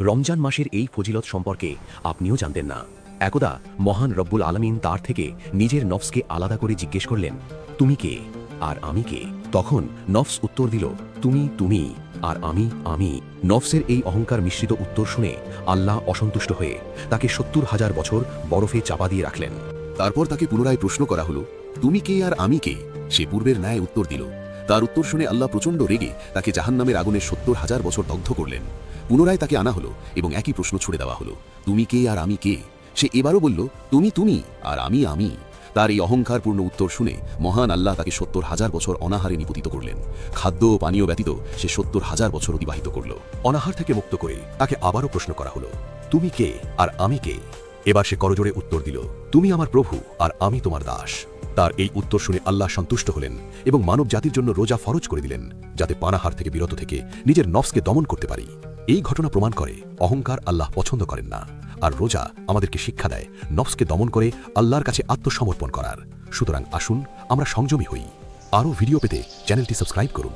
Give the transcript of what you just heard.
রমজান মাসের এই ফজিলত সম্পর্কে আপনিও জানতেন না। একদা মহান রব্বুল আলামিন তার থেকে নিজের নফসকে আলাদা করে জিজ্ঞেস করলেন, তুমি কে আর আমি কে? তখন নফস উত্তর দিল, তুমি তুমি আর আমি। নফসের এই অহংকার মিশ্রিত উত্তর শুনে আল্লাহ অসন্তুষ্ট হয়ে তাকে ৭০,০০০ বছর বরফে চাপা দিয়ে রাখলেন। তারপর তাকে পুনরায় প্রশ্ন করা হলো, তুমি কে আর আমি কে? সে পূর্বের ন্যায় উত্তর দিল। তার উত্তর শুনে আল্লাহ প্রচণ্ড রেগে তাকে জাহান্নামের আগুনে ৭০,০০০ বছর দগ্ধ করলেন। পুনরায় তাকে আনা হলো এবং একই প্রশ্ন ছুড়ে দেওয়া হলো, তুমি কে আর আমি কে? সে এবারও বলল, তুমি তুমি আর আমি। তার এই অহংকারপূর্ণ উত্তর শুনে মহান আল্লাহ তাকে ৭০,০০০ বছর অনাহারে নিপতিত করলেন। খাদ্য ও পানীয় ব্যতীত সে ৭০,০০০ বছর অতিবাহিত করল। অনাহার থেকে মুক্ত করে তাকে আবারও প্রশ্ন করা হলো, তুমি কে আর আমি কে? এবার সে করজোড়ে উত্তর দিল, তুমি আমার প্রভু আর আমি তোমার দাস। তার এই উত্তর শুনে আল্লাহ সন্তুষ্ট হলেন এবং মানব জাতির জন্য রোজা ফরজ করে দিলেন, যাতে পানাহার থেকে বিরত থেকে নিজের নফসকে দমন করতে পারি। এই ঘটনা প্রমাণ করে অহংকার আল্লাহ পছন্দ করেন না, আর রোজা আমাদেরকে শিক্ষা দেয় নফসকে দমন করে আল্লাহর কাছে আত্মসমর্পণ করার। সুতরাং আসুন আমরা সংযমী হই। আরও ভিডিও পেতে চ্যানেলটি সাবস্ক্রাইব করুন।